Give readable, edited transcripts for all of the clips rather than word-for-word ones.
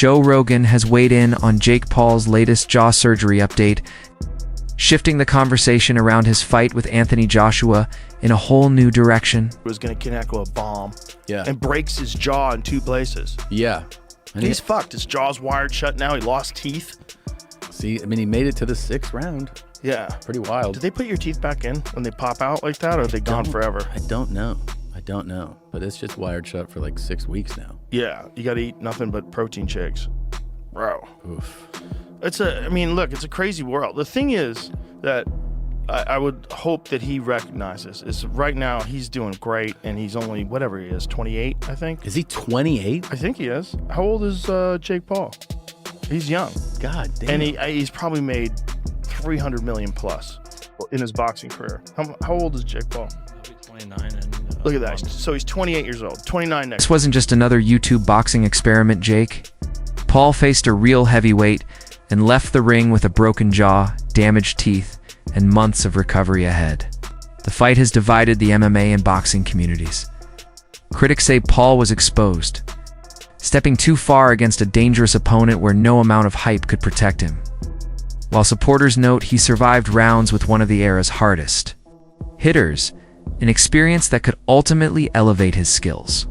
Joe Rogan has weighed in on Jake Paul's latest jaw surgery update, shifting the conversation around his fight with Anthony Joshua in a whole new direction. Was going to connect with a bomb, yeah, and breaks his jaw in 2 places. Yeah, and he's fucked. His jaw's wired shut now. He lost teeth. See, I mean, he made it to the 6th round. Yeah, pretty wild. Did they put your teeth back in when they pop out like that, or are they gone forever? I don't know. But it's just wired shut for like 6 weeks now. Yeah, you got to eat nothing but protein shakes, bro. Oof. I mean, look, it's a crazy world. The thing is that I would hope that he recognizes is right now he's doing great, and he's only, whatever he is, 28, I think. Is he 28? I think he is. How old is Jake Paul? He's young. God damn. And he's probably made 300 million plus in his boxing career. How old is Jake Paul? 29. And, look at that. So he's 28 years old. 29 next. This wasn't just another YouTube boxing experiment, Jake. Paul faced a real heavyweight and left the ring with a broken jaw, damaged teeth, and months of recovery ahead. The fight has divided the MMA and boxing communities. Critics say Paul was exposed, stepping too far against a dangerous opponent where no amount of hype could protect him. While supporters note he survived rounds with one of the era's hardest hitters, an experience that could ultimately elevate his skills.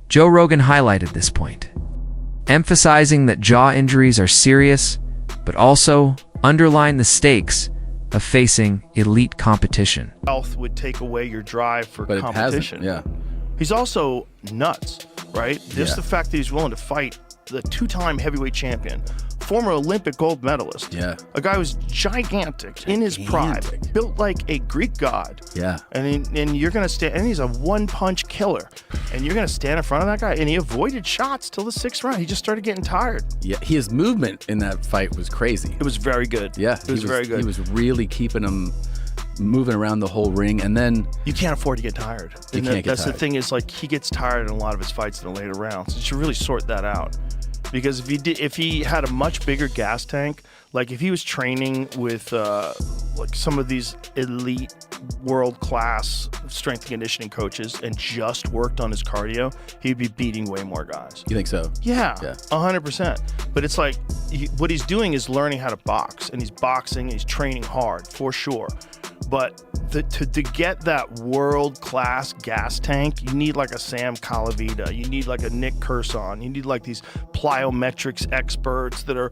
Joe Rogan highlighted this point, emphasizing that jaw injuries are serious, but also underline the stakes of facing elite competition. Health would take away your drive for competition. Yeah. He's also nuts, right? Just the fact that he's willing to fight the 2-time heavyweight champion, former Olympic gold medalist, a guy who's gigantic in his prime, built like a Greek god. Yeah. And you're gonna stand, and he's a 1-punch killer, and you're gonna stand in front of that guy, and he avoided shots till the 6th round. He just started getting tired. Yeah, his movement in that fight was crazy. It was very good. Yeah, it was very good. He was really keeping him moving around the whole ring, and then you can't afford to get tired. That's the thing, is like he gets tired in a lot of his fights in the later rounds. You should really sort that out. Because if he had a much bigger gas tank, like if he was training with like some of these elite world-class strength and conditioning coaches and just worked on his cardio, he'd be beating way more guys. You think so? Yeah, 100%. But it's like what he's doing is learning how to box, and he's boxing and he's training hard for sure. But to get that world-class gas tank, you need like a Sam Calavita, you need like a Nick Curson, you need like these plyometrics experts that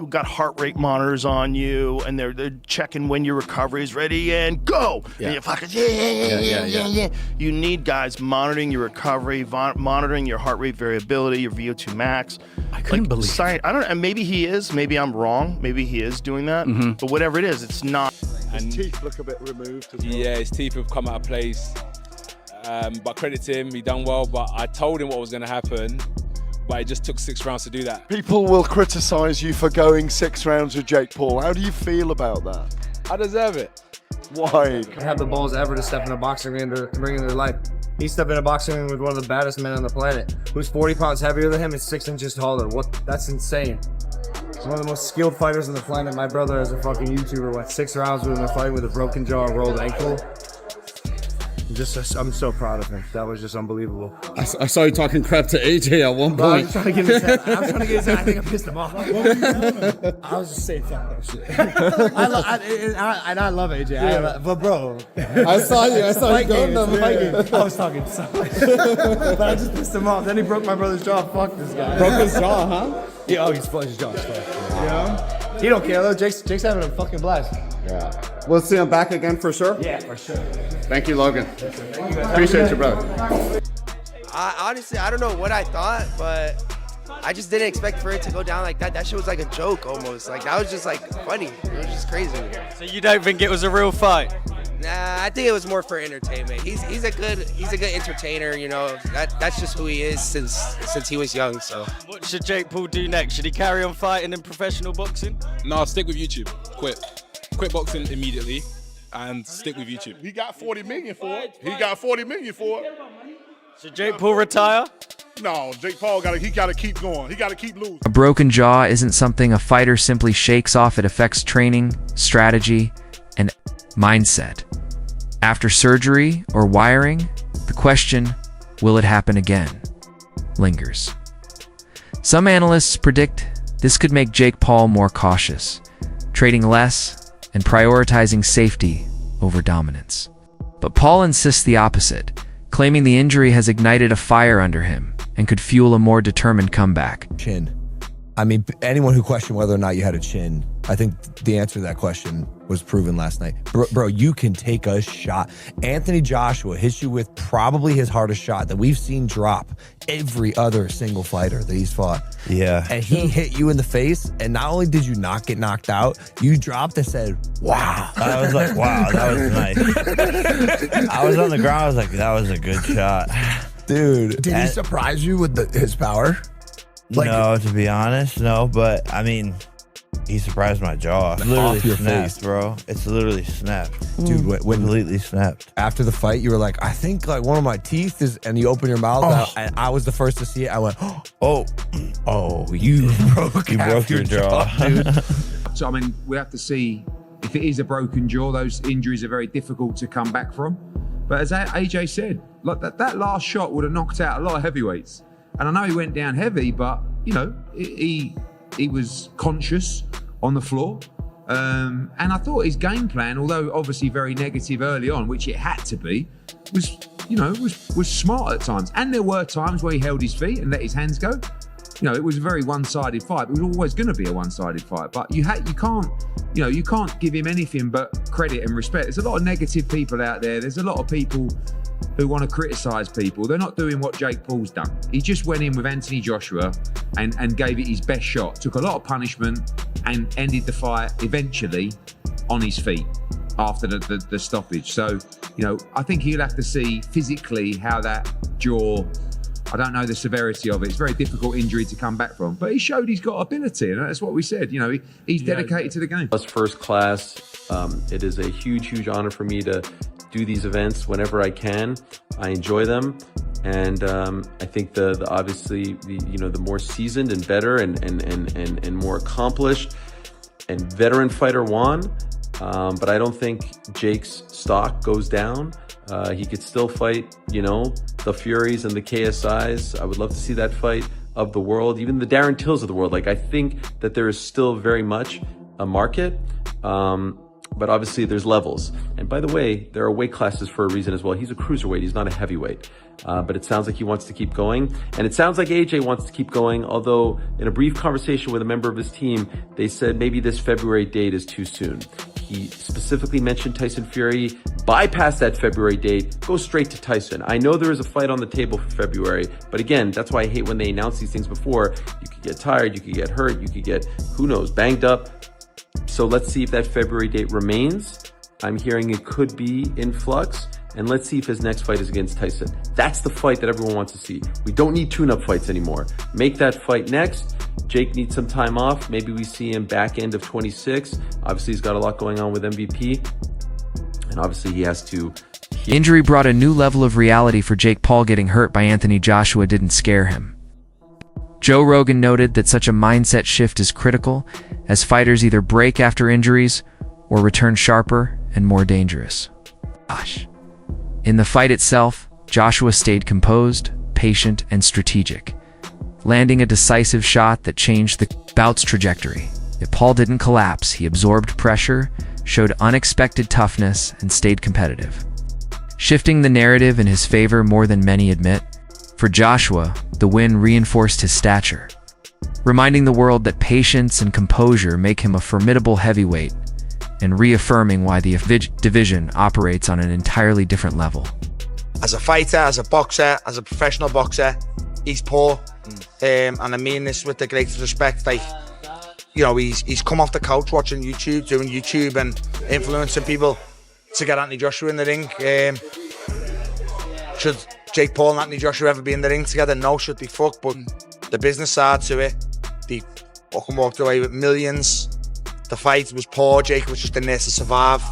got heart rate monitors on you, and they're checking when your recovery is ready and go. Yeah. And you're fucking yeah. You need guys monitoring your recovery, monitoring your heart rate variability, your VO2 max. I couldn't believe it. I don't know, and maybe he is, maybe I'm wrong, maybe he is doing that, but whatever it is, it's not. His teeth look a bit removed as well. Yeah, his teeth have come out of place. But credit to him, he done well. But I told him what was going to happen, but it just took 6 rounds to do that. People will criticise you for going 6 rounds with Jake Paul. How do you feel about that? I deserve it. Why? I have the balls ever to step in a boxing ring to bring in their life. He stepped in a boxing ring with one of the baddest men on the planet, who's 40 pounds heavier than him and 6 inches taller. That's insane. One of the most skilled fighters on the planet. My brother, as a fucking YouTuber, went 6 rounds with him in a fight with a broken jaw and rolled ankle. I'm so proud of him. That was just unbelievable. I saw you talking crap to AJ at one point. I was trying to get his head. I think I pissed him off. I was just saying fuck that shit. I love AJ. But bro, I saw you going them. I was talking so much. But I just pissed him off. Then he broke my brother's jaw. Fuck this guy. Broke his jaw, huh? Yeah, he's his jaw. Yeah. He don't care though. Jake's having a fucking blast. Yeah. We'll see him back again for sure. Yeah, for sure. Thank you, Logan. Appreciate you, brother. Honestly, I don't know what I thought, but I just didn't expect for it to go down like that. That shit was like a joke almost. Like that was just like funny. It was just crazy. So you don't think it was a real fight? Nah, I think it was more for entertainment. He's a good entertainer, you know. That's just who he is since he was young. So what should Jake Paul do next? Should he carry on fighting in professional boxing? No, stick with YouTube. Quit boxing immediately and stick with YouTube. He got 40 million for it. Should Jake Paul retire? No, Jake Paul gotta keep going. He gotta keep losing. A broken jaw isn't something a fighter simply shakes off. It affects training, strategy, and mindset. After surgery or wiring, the question, will it happen again, lingers. Some analysts predict this could make Jake Paul more cautious, trading less and prioritizing safety over dominance. But Paul insists the opposite, claiming the injury has ignited a fire under him and could fuel a more determined comeback. Chin. I mean, anyone who questioned whether or not you had a chin, I think the answer to that question was proven last night. Bro, you can take a shot. Anthony Joshua hits you with probably his hardest shot that we've seen drop every other single fighter that he's fought. Yeah. And he hit you in the face, and not only did you not get knocked out, you dropped and said, wow. I was like, wow, that was nice. I was on the ground, I was like, that was a good shot. Dude. Did he surprise you with his power? No, to be honest, no. But I mean, he surprised my jaw. It's literally Off your snapped, face. bro. It's literally snapped. Dude, when completely snapped. after the fight, you were like, I think like one of my teeth is, and you open your mouth out, and I was the first to see it. I went, oh, you broke your jaw. dude. So, I mean, we have to see if it is a broken jaw. Those injuries are very difficult to come back from. But as AJ said, like that last shot would have knocked out a lot of heavyweights. And I know he went down heavy, but, you know, he was conscious on the floor. And I thought his game plan, although obviously very negative early on, which it had to be, was, you know, was smart at times. And there were times where he held his feet and let his hands go. You know, it was a very one-sided fight. It was always going to be a one-sided fight. But you can't give him anything but credit and respect. There's a lot of negative people out there. There's a lot of people who want to criticize people. They're not doing what Jake Paul's done. He just went in with Anthony Joshua and gave it his best shot, took a lot of punishment and ended the fight eventually on his feet after the stoppage. So, you know, I think he'll have to see physically how that jaw, I don't know the severity of it. It's a very difficult injury to come back from, but he showed he's got ability, and that's what we said. You know, he's dedicated to the game. That's first class. It is a huge honor for me to do these events whenever I can. I enjoy them, and I think the obviously the more seasoned and better and more accomplished and veteran fighter won. But I don't think Jake's stock goes down. He could still fight, you know, the Furies and the KSIs. I would love to see that fight of the world, even the Darren Tills of the world. Like, I think that there is still very much a market. But obviously there's levels. And by the way, there are weight classes for a reason as well. He's a cruiserweight, he's not a heavyweight. But it sounds like he wants to keep going. And it sounds like AJ wants to keep going, although in a brief conversation with a member of his team, they said maybe this February date is too soon. He specifically mentioned Tyson Fury, bypass that February date, go straight to Tyson. I know there is a fight on the table for February, but again, that's why I hate when they announce these things before. You could get tired, you could get hurt, you could get, who knows, banged up. So let's see if that February date remains. I'm hearing it could be in flux. And let's see if his next fight is against Tyson. That's the fight that everyone wants to see. We don't need tune-up fights anymore. Make that fight next. Jake needs some time off. Maybe we see him back end of 26. Obviously, he's got a lot going on with MVP. And obviously, he has to... Injury brought a new level of reality for Jake Paul. Getting hurt by Anthony Joshua didn't scare him. Joe Rogan noted that such a mindset shift is critical, as fighters either break after injuries or return sharper and more dangerous. Gosh. In the fight itself, Joshua stayed composed, patient, and strategic, landing a decisive shot that changed the bout's trajectory. Yet Paul didn't collapse. He absorbed pressure, showed unexpected toughness, and stayed competitive, shifting the narrative in his favor more than many admit. For Joshua, the win reinforced his stature, reminding the world that patience and composure make him a formidable heavyweight, and reaffirming why the division operates on an entirely different level. As a fighter, as a boxer, as a professional boxer, he's poor. And I mean this with the greatest respect. Like, you know, he's come off the couch watching YouTube, doing YouTube and influencing people to get Anthony Joshua in the ring. Should Jake Paul and Anthony Joshua ever be in the ring together? No, should be fucked. But the business side to it, they fucking walked away with millions. The fight was poor. Jake was just in there to survive.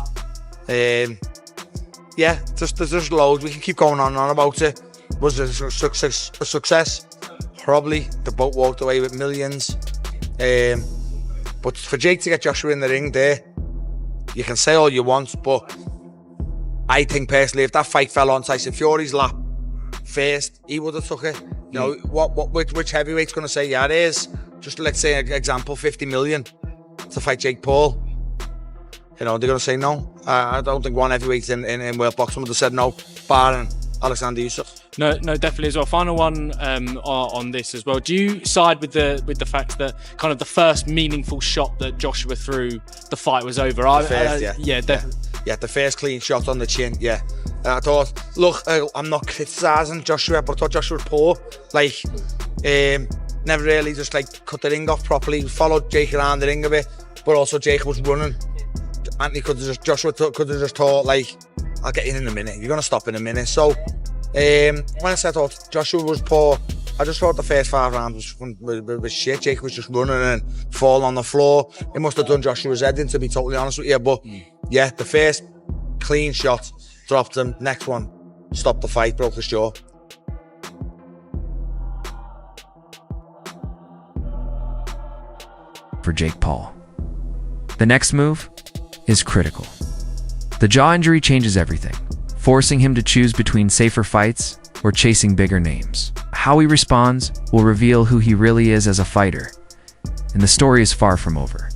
Yeah, there's just loads. We can keep going on and on about it. Was it a success? Probably. They both walked away with millions. But for Jake to get Joshua in the ring there, you can say all you want, but I think personally, if that fight fell on Tyson Fury's lap first, he would have took it. You know, which heavyweight's going to say, yeah, it is? Just let's say, example, 50 million to fight Jake Paul. You know, they're going to say no. I don't think one heavyweight in world boxing would have said no, barring Alexander Usyk. No, definitely as well. Final one on this as well. Do you side with the fact that kind of the first meaningful shot that Joshua threw, the fight was over? Yeah, the first clean shot on the chin. Yeah, I thought. Look, I'm not criticising Joshua, but I thought Joshua was poor. Like, never really just like cut the ring off properly. Followed Jake around the ring a bit, but also Jake was running. Joshua could have just thought, like, I'll get in a minute. You're gonna stop in a minute. So when I said I thought Joshua was poor, I just thought the first 5 rounds was shit. Jake was just running and falling on the floor. It must have done Joshua's head in, to be totally honest with you. But yeah, the first clean shot dropped him. Next one stopped the fight, broke his jaw. For Jake Paul. The next move is critical. The jaw injury changes everything, forcing him to choose between safer fights or chasing bigger names. How he responds will reveal who he really is as a fighter, and the story is far from over.